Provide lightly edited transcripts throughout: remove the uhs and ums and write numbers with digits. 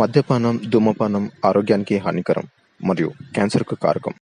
మద్యపానం, ధూమపానం ఆరోగ్యానికి హానికరం మరియు క్యాన్సర్‌కు కారకం.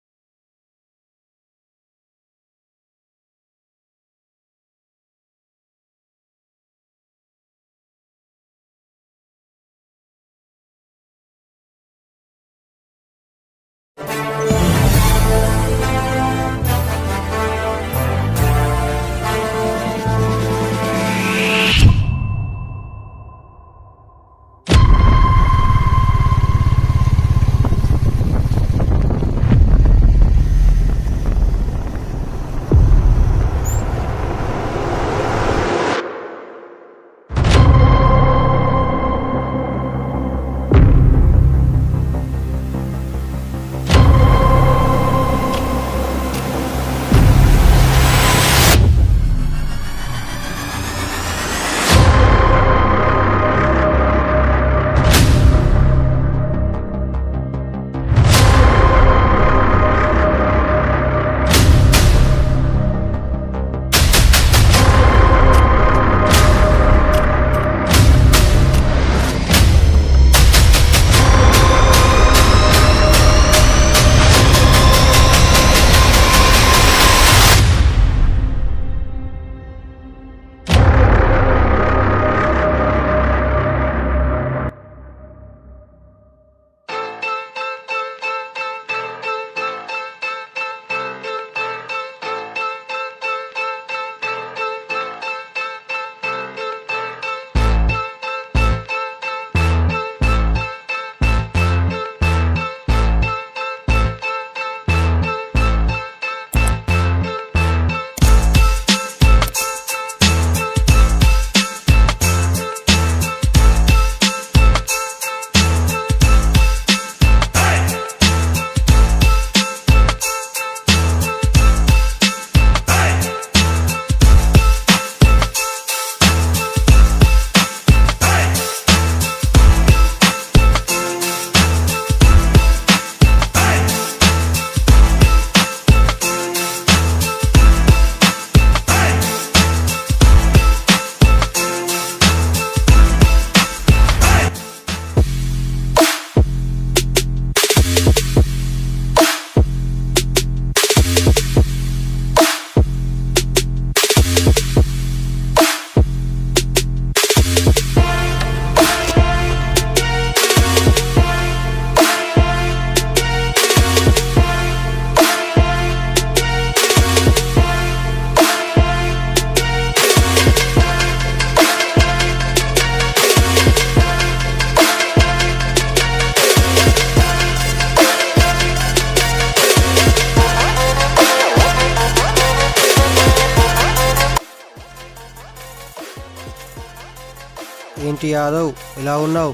ఏంటి యాదవ్ ఇలా ఉన్నావు?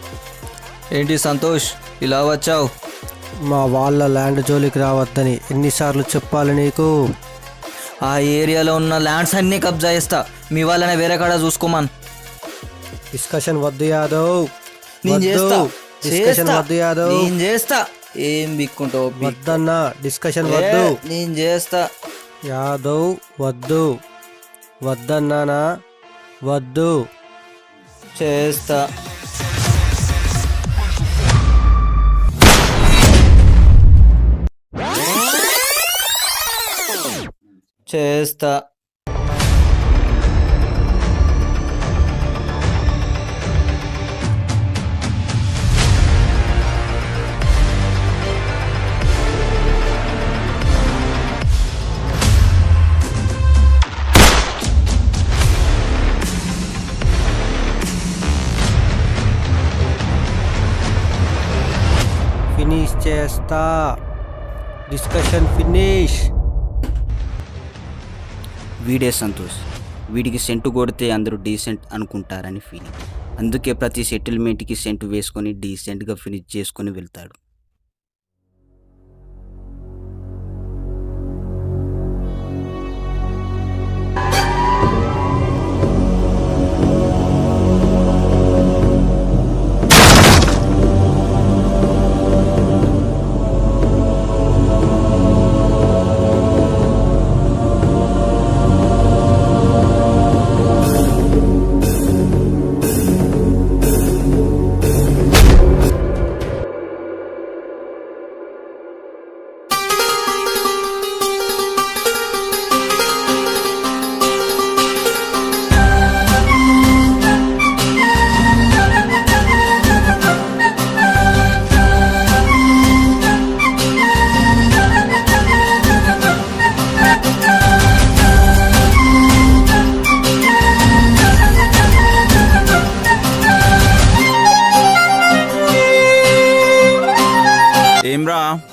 ఏంటి సంతోష్ ఇలా వచ్చావు? మా వాళ్ళ ల్యాండ్ జోలికి రావద్దని ఎన్నిసార్లు చెప్పాలి నీకు? ఆ ఏరియాలో ఉన్న ల్యాండ్స్ అన్నీ కబ్జా చేస్తా, మీ వాళ్ళనే వేరే కాడ చూసుకోమన్. డిస్కషన్ వద్దు యాదవ్. నేను చేస్తా, డిస్కషన్ వద్దు యాదవ్. నేను చేస్తా. ఏం బిక్కుంటావు? వద్దన్నా, డిస్కషన్ వద్దు. నేను చేస్తా. యాదవ్ వద్దు. వద్దన్నానా? వద్దు. చేస్తా. చేస్తా. ఫినిష్ చేస్తా. Discussion finish. వీడే సంతోష్. వీడికి సెంటు కొడితే అందరూ డీసెంట్ అనుకుంటారని ఫీలింగ్. అందుకే ప్రతి సెటిల్మెంట్కి సెంటు వేసుకొని డీసెంట్గా ఫినిష్ చేసుకొని వెళ్తాడు.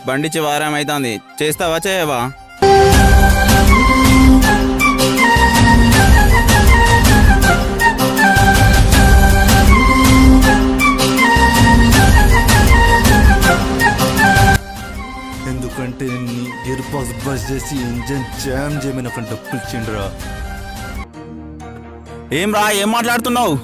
బండిచ్చి వారం అవుతుంది. చేస్తావా చేయవా? ఎందుకంటే నీ గేర్ బాక్స్ బస్ చేసి ఇంజన్ జామ్ చేయమని ఒక డబ్బులు ఇచ్చిండ్రా. ఏం రా, ఏం మాట్లాడుతున్నావు?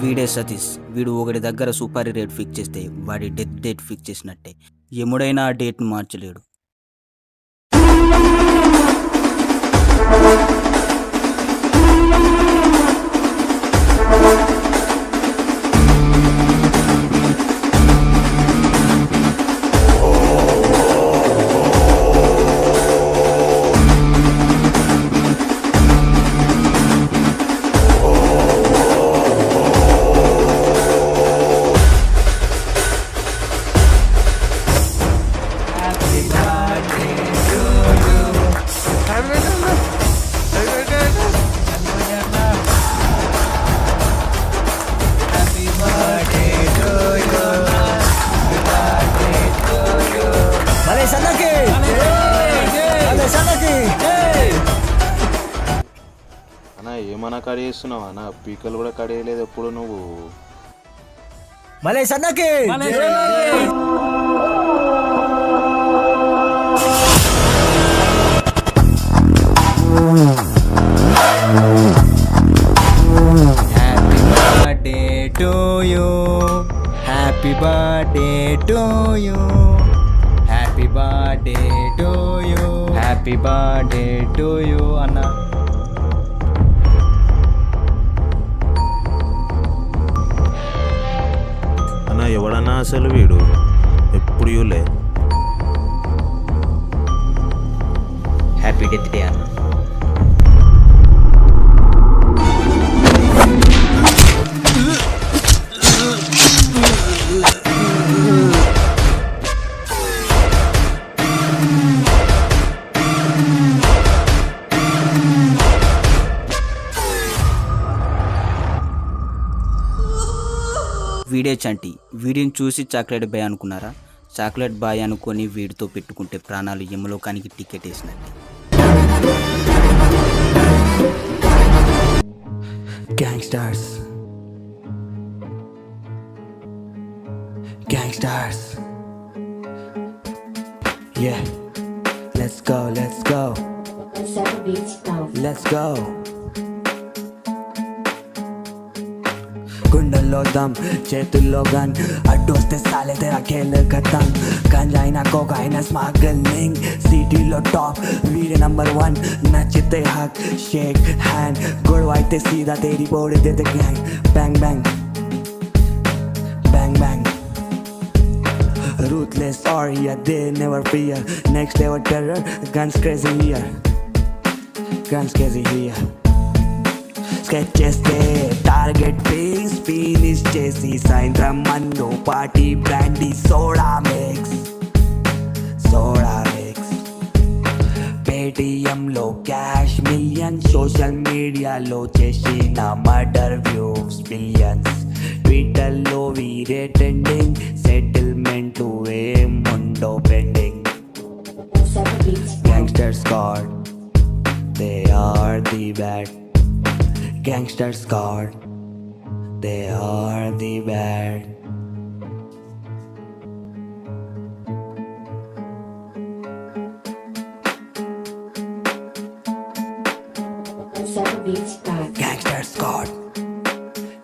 వీడే సతీష్. వీడు ఒకటి దగ్గర సూపర్ రేట్ ఫిక్స్ చేస్తే వాడి డెత్ డేట్ ఫిక్స్ చేసినట్టే. ఎముడైనా ఆ డేట్ను మార్చలేడు. అన్నా ఏమన్నా కడిగేస్తున్నావు అన్న? పీకలు కూడా కడిగలేదు ఎప్పుడు నువ్వు. Happy birthday to you, happy birthday to you, happy birthday to you అన్న. అన్న ఎవడన్నా అసలు వీడు ఎప్పుడు ఇవ్వలే. హ్యాపీ డెత్ డే అన్న. వీడే చంటి. వీడిని చూసి చాక్లెట్ బాయ్ అనుకున్నారా? చాక్లెట్ బాయ్ అనుకొని వీడితో పెట్టుకుంటే ప్రాణాలు యమలోకానికి టికెట్ వేసినట్టు. Gangsters, gangsters, yeah, let's go, let's go, let's go. గుండెల్లో దమ్, చేతుల్లో గన్, అడ్డొస్తే సాలే తెరా ఖేల్ ఖతం. గంజాయినా కోకాయినా స్మగ్లింగ్, సిటీలో టాప్ వీడే నంబర్ 1. నచ్చితే హక్, షేక్ హ్యాండ్, గొడవ అయితే సీదా తేరి పోడి దేతే gang. Bang bang bang bang, ruthless warrior, they never fear. Next level terror, guns crazy here, guns crazy here. Sketch చేస్తే టార్గెట్ ఫేస్ ఫినిష్ చేసి సాయంత్రం మందు party brandy soda mix, soda mix. పేటిఎంలో క్యాష్ మిలియన్, సోషల్ మీడియాలో చేసిన murder views billions. ట్విట్టర్లో వీరే trending, settlement ఏముండో pending. Gangster squad, they are the bad. Gangster squad, they are the bad. Gangster squad,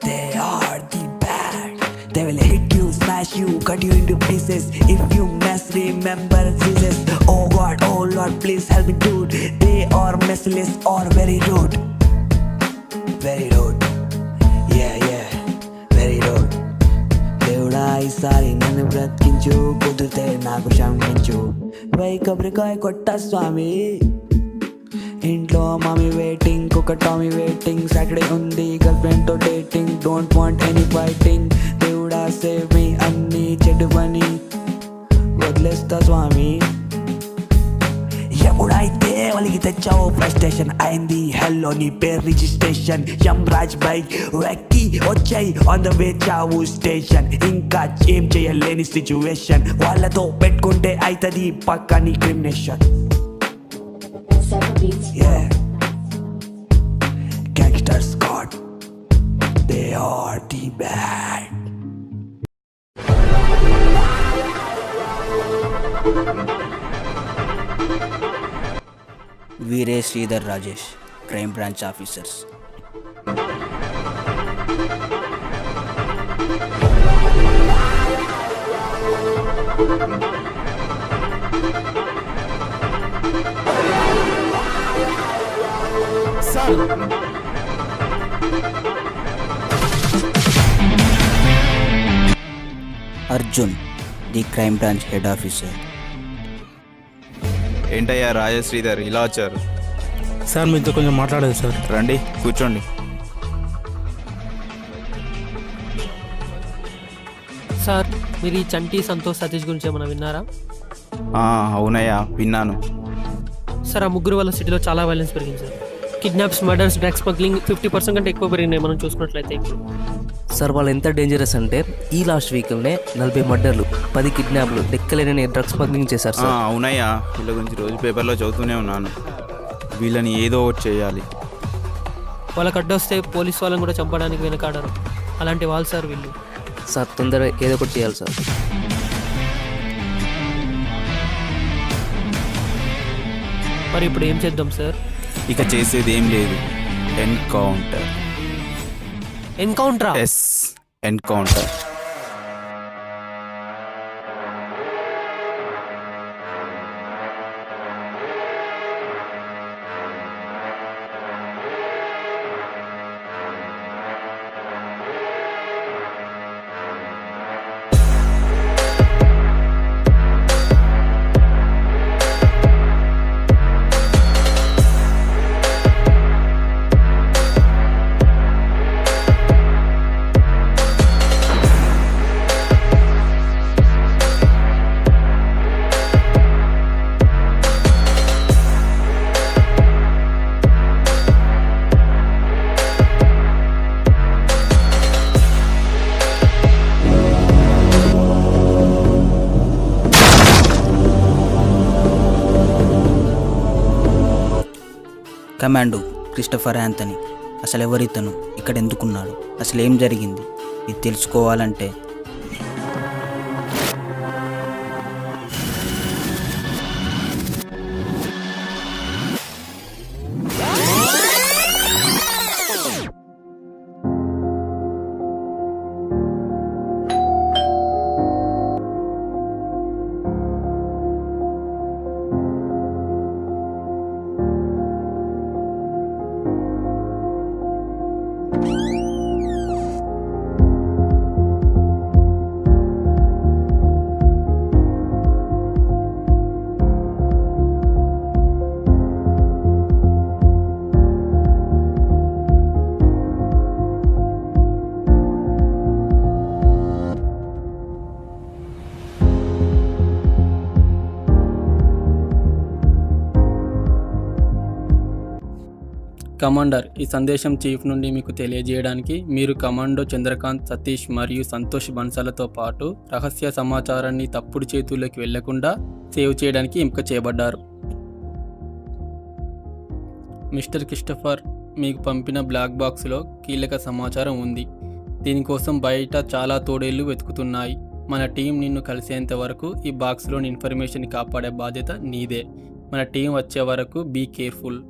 they are the bad. They will hit you, smash you, cut you into pieces. If you mess, remember Jesus. Oh God, oh Lord, please help me, dude. They are merciless or very rude. Very rude. Yeah, very rude. దేవుడా ఈసారి నన్ను బ్రతికించు, కుదిరితే నాకు క్షమించు. పై కొబ్బరికాయ కొట్ట స్వామి, ఇంట్లో mummy waiting, ఒక టామీ వెయిటింగ్. సాటర్డే ఉంది గర్ల్ ఫ్రెండ్ తో dating, don't want any fighting. దేవుడా సేవ్ మీ, అన్ని చెడు పని వదిలేస్తా స్వామి. ఎప్పుడైతే వాళ్ళకి తెచ్చావు ఫ్రస్ట్రేషన్, అయింది హెల్లో నీ పేరు రిజిస్ట్రేషన్. యమ్రాజ్ బైక్ వెక్కి వచ్చాయి ఆన్ ద వే చావు స్టేషన్. ఇంకా ఏం చేయలేని సిచ్యువేషన్, వాళ్ళతో పెట్టుకుంటే అవుతుంది పక్కా నీ క్రిమినేషన్. Yeah, Gangster Squad, they are the bad. వీరే Sridhar Rajesh, crime branch officers. Arjun, the crime branch head officer. ఏంటయ్యా రాజేష్ శ్రీధర్ ఇలా వచ్చారు? సార్ మీతో కొంచెం మాట్లాడదు సార్. రండి కూర్చోండి. సార్ మీరు ఈ చంటి సంతోష్ సతీష్ గురించి ఏమైనా విన్నారా? అవునయ్యా విన్నాను. సార్ ఆ ముగ్గురు వల్ల సిటీలో చాలా వైలెన్స్ పెరిగింది sir. Kidnaps, murders, drugs smuggling 50% కంటే ఎక్కువ పెరిగినాయి మనం చూసుకున్నట్లయితే. సార్ వాళ్ళు ఎంత డేంజరస్ అంటే ఈ లాస్ట్ వీక్లోనే 40 మర్డర్లు, 10 కిడ్నాప్లు, లెక్కలేని డ్రగ్స్ స్మగ్లింగ్ చేశారు సార్. అవునయ్యా, వీళ్ళ గురించి రోజు పేపర్లో చదువుతూనే ఉన్నాను. వీళ్ళని ఏదో ఒకటి చేయాలి. వాళ్ళకి అడ్డొస్తే పోలీస్ వాళ్ళని కూడా చంపడానికి వెనకాడరు. అలాంటి వాళ్ళు సార్ వీళ్ళు. సార్ తొందరగా ఏదో ఒకటి చేయాలి సార్. మరి ఇప్పుడు ఏం చేద్దాం సార్? ఇక చేసేది ఏం లేదు, ఎన్కౌంటర్. ఎన్కౌంటరా? Yes, encounter. Commando Christopher Anthony. అసలు ఎవరితను, ఇక్కడ ఎందుకున్నాడు, అసలు ఏం జరిగింది, ఇది తెలుసుకోవాలంటే కమాండర్, ఈ సందేశం చీఫ్ నుండి మీకు తెలియజేయడానికి మీరు కమాండో చంద్రకాంత్, సతీష్ మరియు సంతోష్ బన్సాలతో పాటు రహస్య సమాచారాన్ని తప్పుడు చేతుల్లోకి వెళ్లకుండా సేవ్ చేయడానికి ఎంపిక చేయబడ్డారు. మిస్టర్ క్రిస్టఫర్, మీకు పంపిన బ్లాక్ బాక్స్లో కీలక సమాచారం ఉంది. దీనికోసం బయట చాలా తోడేళ్లు వెతుకుతున్నాయి. మన టీం నిన్ను కలిసేంత వరకు ఈ బాక్స్లోని ఇన్ఫర్మేషన్ కాపాడే బాధ్యత నీదే. మన టీం వచ్చే వరకు బీ కేర్ఫుల్.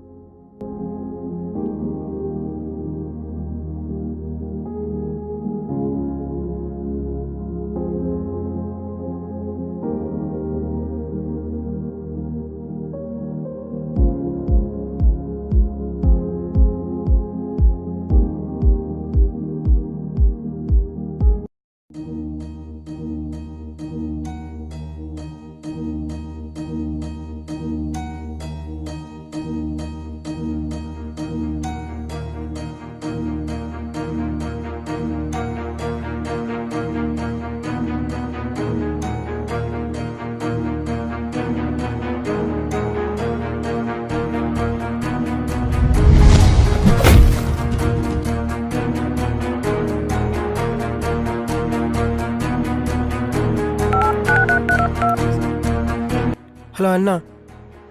హలో అన్న,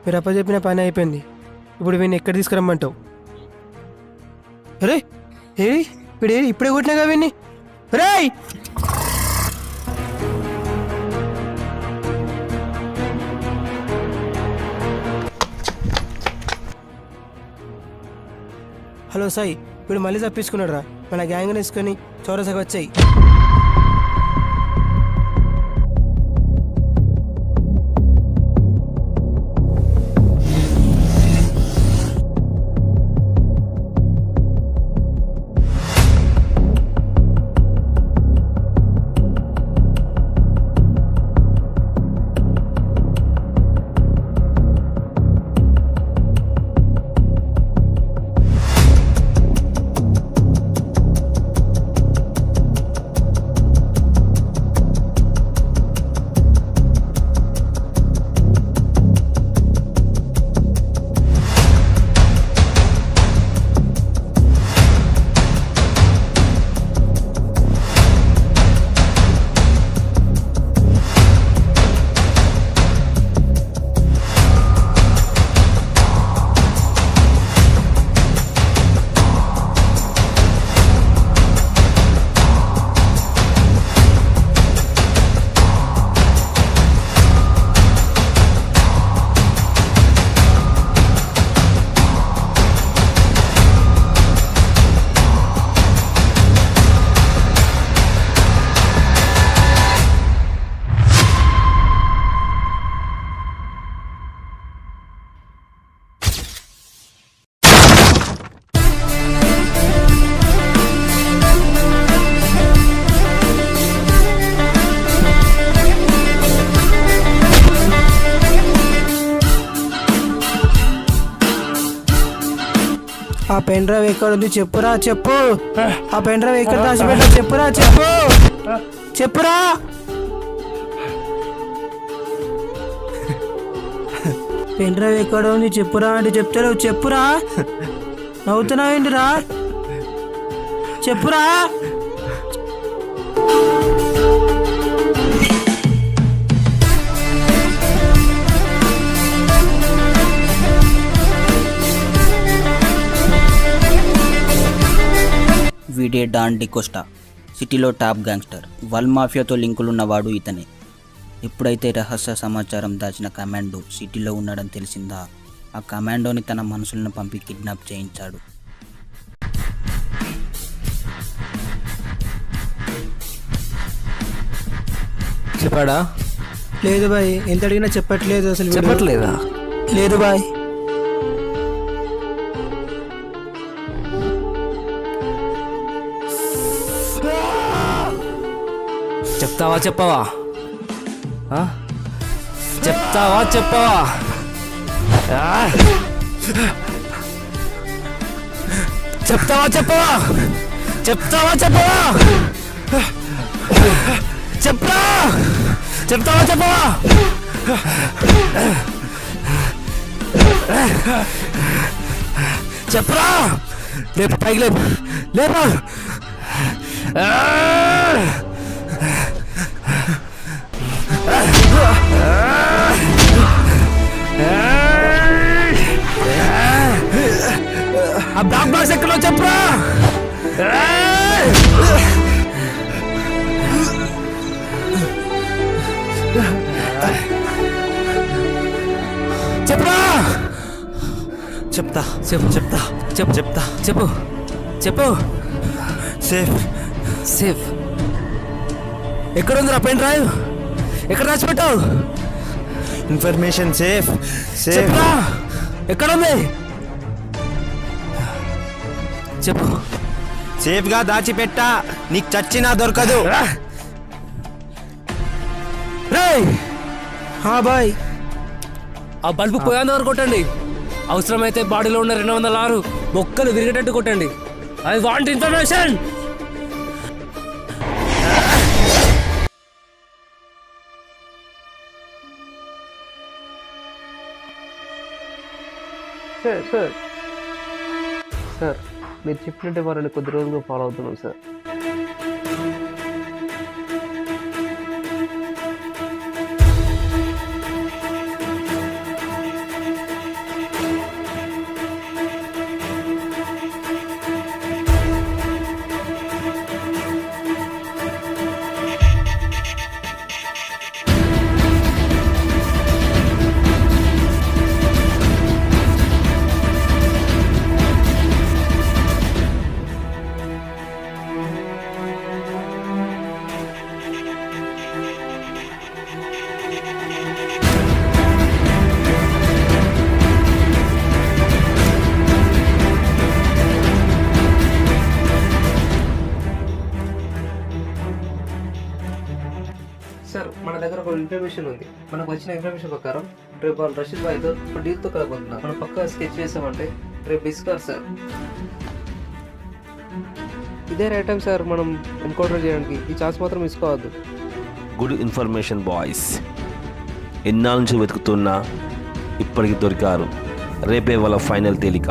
మీరు అప్పచెప్పిన పని అయిపోయింది. ఇప్పుడు వీడిని ఎక్కడ తీసుకురమ్మంటావు? అరే ఏయ్ వీడు ఇప్పుడే కొట్టినాగా వీడిని. రేయ్ హలో సాయి, వీడు మళ్ళీ తప్పించుకున్నాడు రా. మన గ్యాంగ్ తీసుకొని చౌరసాగా వచ్చాయి. ఆ పెన్ డ్రైవ్ ఎక్కడ ఉంది చెప్పురా, చెప్పు. ఆ పెన్ డ్రైవ్ ఎక్కడ దాచిపెట్టా చెప్పురా, చెప్పురా. పెన్ డ్రైవ్ ఎక్కడ ఉంది చెప్పురా అంటే చెప్తావు, చెప్పురా. నవ్వుతున్నావేంటిరా, చెప్పురా. వీడే డాన్ డికోస్టా, సిటీలో టాప్ గ్యాంగ్స్టర్. వల్ మాఫియాతో లింకులున్నవాడు ఇతనే. ఎప్పుడైతే రహస్య సమాచారం దాచిన కమాండో సిటీలో ఉన్నాడని తెలిసిందా, ఆ కమాండోని తన మనుషులను పంపి కిడ్నాప్ చేయించాడు. చెప్పాడా? లేదు బాయ్, ఎంత అడిగినా చెప్పట్లేదు. అసలు చెప్పట్లేదా? లేదు బాయ్. చెప్తావా చెప్పవా? చెప్తావా చెప్పవా? చెప్తావా చెప్పవా? చెప్తావా చెప్పవా? చెప్పరా? చెప్తావా చెప్పవా? చెప్పరా? లేపు, పైకి లేపు, లేపు. ఆ బ్లాక్ బాక్స్ ఎక్కడో చెప్పరా? చెప్పరా? చెప్తా చెప్తా చెప్తా చెప్పు చెప్పు. సేఫ్ సేఫ్ ఎక్కడ ఉందిరా పెన్ డ్రైవ్? ఎక్కడ దాచిపెట్టావు? ఇన్ఫర్మేషన్ సేఫ్ చెప్పరా? ఎక్కడ ఉంది చెప్పు. సేఫ్గా దాచిపెట్టా, నీకు చచ్చినా దొరకదు. బాయ్, ఆ బల్బు పోయేంత వరకు కొట్టండి. అవసరమైతే బాడీలో ఉన్న 206 బొక్కలు విరిగేటట్టు కొట్టండి. I want information. సార్ మీరు చెప్పినట్టే వారిని కొద్ది రోజులుగా ఫాలో అవుతున్నాం సార్. ఒక ఇన్ఫర్మేషన్ ఉంది. మనకు వచ్చిన ఇన్ఫర్మేషన్ ప్రకారం రేపు వాళ్ళు రషీద్ భాయ్తో ఒక డీల్తో కలబోతున్నారు. మనం పక్కా స్కెచ్ చేసామంటే రేపు ఇస్తారు సార్. ఇదే రైట్ టైం సార్ మనం ఎన్కౌంటర్ చేయడానికి. ఈ ఛాన్స్ మాత్రం మిస్ కావద్దు. Good information boys. ఎన్నాళ్ళ నుంచి వెతుకుతున్నా ఇప్పటికి దొరికారు. రేపే వాళ్ళ ఫైనల్ తేలిక.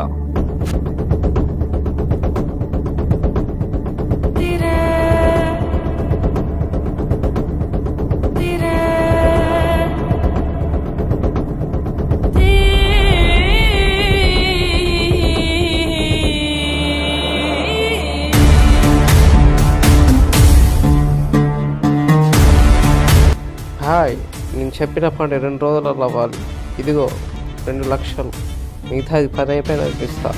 హాయ్, నేను చెప్పిన పని 2 రోజులలో అవ్వాలి. ఇదిగో 2 లక్షలు, మిగతా పని అయిపోయినా ఇస్తా.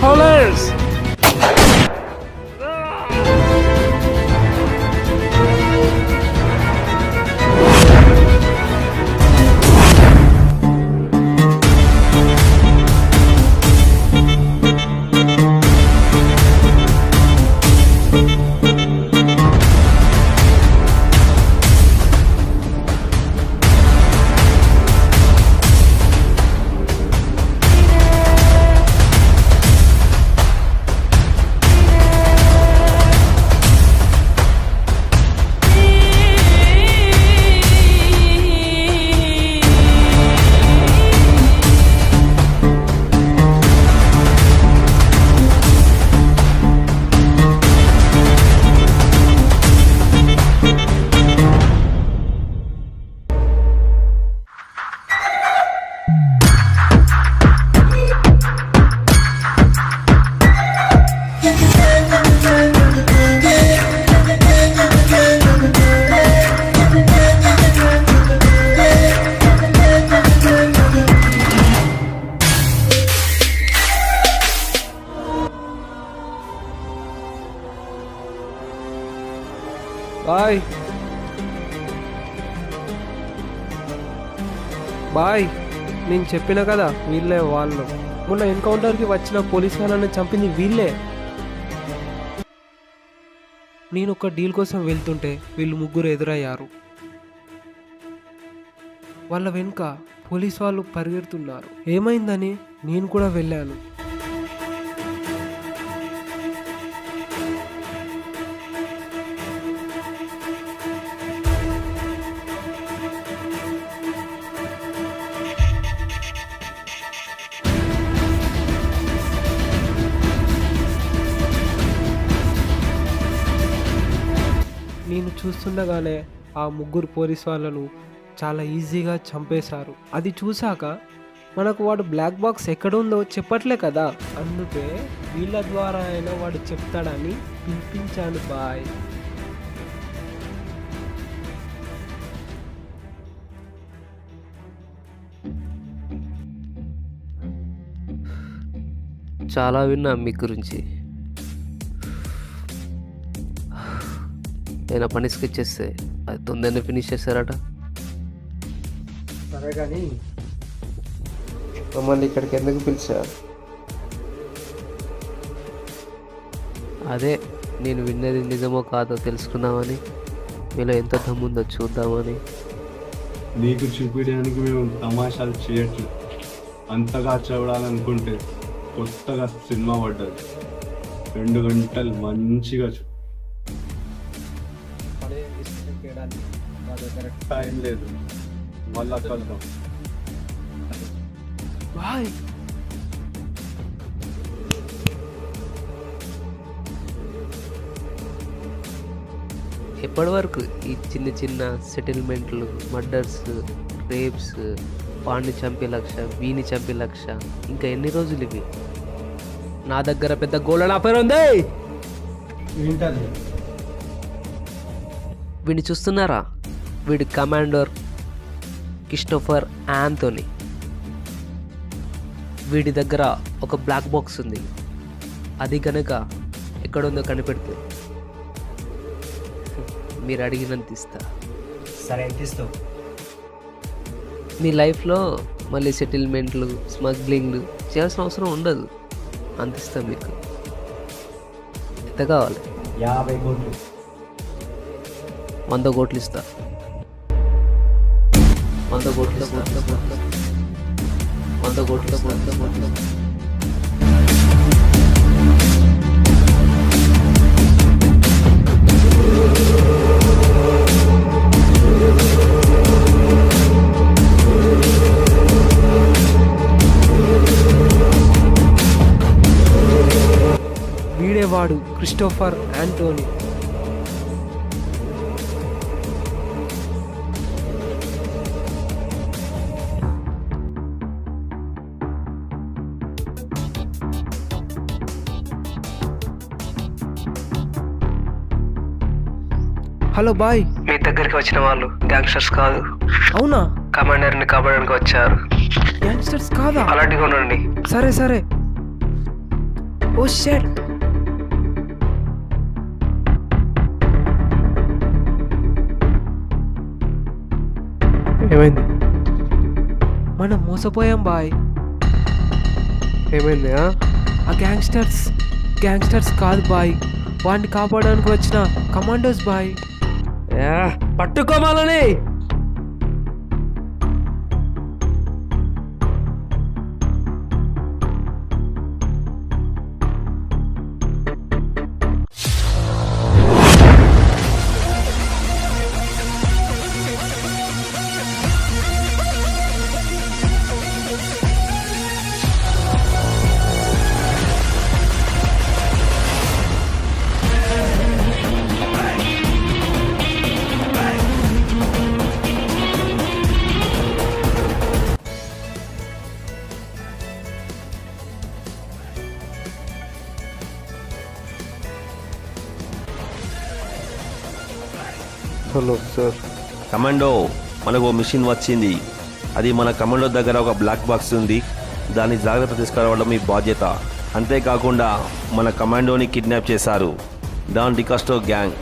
Police! బాయ్ బాయ్, నేను చెప్పిన కదా వీళ్ళే వాళ్ళు. మొన్న ఎన్కౌంటర్కి వచ్చిన పోలీస్ వాళ్ళని చంపింది వీళ్ళే. నేను ఒక డీల్ కోసం వెళ్తుంటే వీళ్ళు 3 ఎదురయ్యారు. వాళ్ళ వెనుక పోలీస్ వాళ్ళు పరిగెడుతున్నారు. ఏమైందని నేను కూడా వెళ్ళాను. నేను చూస్తుండగానే ఆ 3 పోలీస్ వాళ్ళను చాలా ఈజీగా చంపేశారు. అది చూశాక మనకు వాడు బ్లాక్ బాక్స్ ఎక్కడుందో చెప్పట్లే కదా, అందుకే వీళ్ళ ద్వారా అయినా వాడు చెప్తాడని పిలిపించాను బాయ్. చాలా విన్నా మీ గురించి. నేను పని స్కెచ్ చేస్తే అది తొందరనే ఫినిష్ చేస్తారట. సరే కానీ మమ్మల్ని ఇక్కడికి ఎందుకు పిలిచారు? అదే నేను విన్నది నిజమో కాదో తెలుసుకుందామని, మీలో ఎంత దమ్ముందో చూద్దామని. నీకు చూపించడానికి మేము తమాషాలు చేయట్లేదు. అంతగా చూడాలనుకుంటే కొత్తగా సినిమా పడ్డది, 2 గంటలు మంచిగా టైం లేదు, మళ్ళా కలుద్దాం బాయ్. ఎప్పటి వరకు ఈ చిన్న చిన్న సెటిల్మెంట్లు, మర్డర్స్, రేప్స్, వాడిని చంపే లక్ష, వీని చంపే లక్ష, ఇంకా ఎన్ని రోజులు ఇవి? నా దగ్గర పెద్ద గోల్డెన్ ఆఫర్ ఉంది. ఏంటది? వీడిని చూస్తున్నారా? వీడి కమాండర్ క్రిస్టోఫర్ యాంథోనీ. వీడి దగ్గర ఒక బ్లాక్ బాక్స్ ఉంది. అది కనుక ఎక్కడుందో కనిపెడితే మీరు అడిగినంత ఇస్తా. సరే, ఎంత ఇస్తావు? మీ లైఫ్లో మళ్ళీ సెటిల్మెంట్లు, స్మగ్లింగ్లు చేయాల్సిన అవసరం ఉండదు. అంత ఇస్తా మీకు. ఎంత కావాలి? 50 కోట్లు. 100 కోట్లు ఇస్తా. 100 కోట్ల 100 కోట్ల వీడేవాడు క్రిస్టోఫర్ యాంటోనీ. Hello boy. మీ దగ్గరికి వచ్చిన వాళ్ళు గ్యాంగ్స్టర్స్ కాదు. అవునా? కమాండర్ని కాపాడడానికి వచ్చారు. గ్యాంగ్స్టర్స్ కాదా? అలాంటిగా ఉండండి. సరే సరే. ఓ షట్. ఏమైంది? మనం మోసపోయాం బాయ్. ఏమైంది? ఆ గ్యాంగ్స్టర్స్ కాదు బాయ్, వాడిని కాపాడడానికి వచ్చిన కమాండోస్ బాయ్. పట్టుకోమాలని. Hello sir. కమాండో, మనకు మిషన్ వచ్చింది. అది మన కమాండో దగ్గర ఒక బ్లాక్ బాక్స్ ఉంది. దాన్ని జాగ్రత్త తీసుకురావడం మీ బాధ్యత. అంతేకాకుండా మన కమాండోని కిడ్నాప్ చేశారు డాన్ డికాస్టో గ్యాంగ్.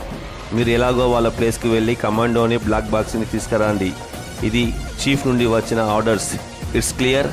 మీరు ఎలాగో వాళ్ళ ప్లేస్కి వెళ్ళి కమాండోని బ్లాక్ బాక్స్ని తీసుకురండి. ఇది చీఫ్ నుండి వచ్చిన ఆర్డర్స్. It's clear?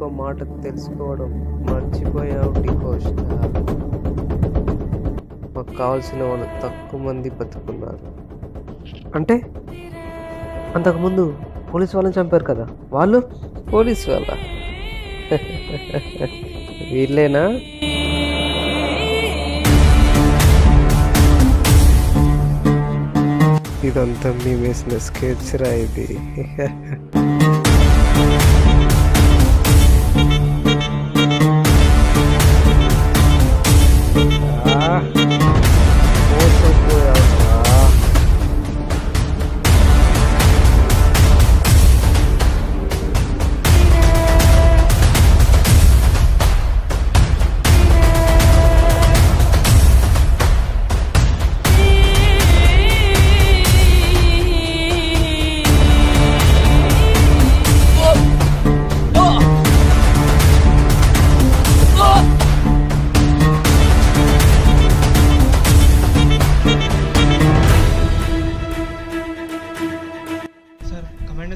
ఇంకో మాట తెలుసుకోవడం మర్చిపోయావు డికోస్టా. మాకు కావాల్సిన వాళ్ళు తక్కువ మంది బతుకున్నారు. అంటే అంతకుముందు పోలీసు వాళ్ళని చంపారు కదా, వాళ్ళు పోలీసు వాళ్ళ వీళ్ళేనా? ఇదంతా మీ వేసిన స్కెచ్ రా ఇది.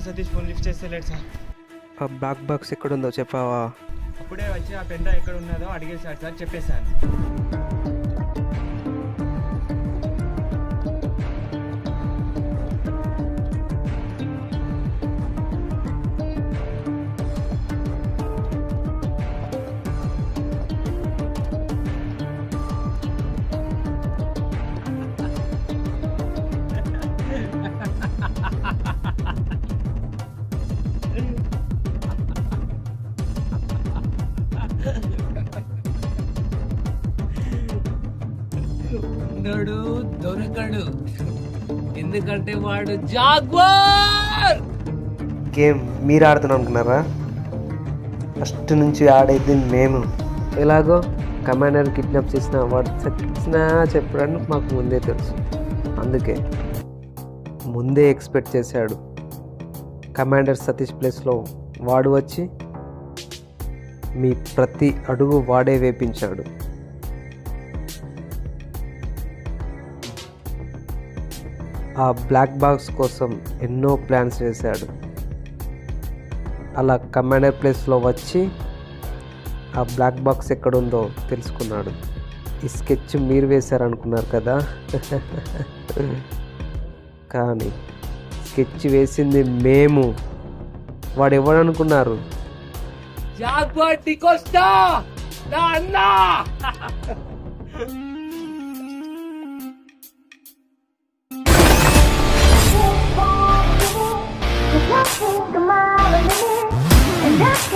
సతీష్ ఫోన్ లిఫ్ట్ చేస్తలేడు సార్. ఆ బ్లాక్ బాక్స్ ఎక్కడుందో చెప్పావా? అప్పుడే వచ్చి ఆ పెద్ద ఎక్కడ ఉన్నదో అడిగేశాడు సార్, చెప్పేశాను. దొరకడు, ఎందుకంటే వాడు జాగ్వార్. గేమ్ మీరు ఆడుతున్నాం అనుకున్నారా? ఫస్ట్ నుంచి ఆడేది మేము. ఎలాగో కమాండర్ కిడ్నాప్ చేసిన వాడు చచ్చినా చెప్పడానికి మాకు ముందే తెలుసు. అందుకే ముందే ఎక్స్పెక్ట్ చేశాడు. కమాండర్ సతీష్ ప్లేస్లో వాడు వచ్చి మీ ప్రతి అడుగు వాడే వేపించాడు. ఆ బ్లాక్ బాక్స్ కోసం ఎన్నో ప్లాన్స్ వేశాడు. అలా కమాండర్ ప్లేస్లో వచ్చి ఆ బ్లాక్ బాక్స్ ఎక్కడుందో తెలుసుకున్నాడు. ఈ స్కెచ్ మీరు వేశారనుకున్నారు కదా, కానీ స్కెచ్ వేసింది మేము. వాడు ఎవడనుకున్నారు? జాగ్వార్ డికోస్టా, నా అన్నా. And that's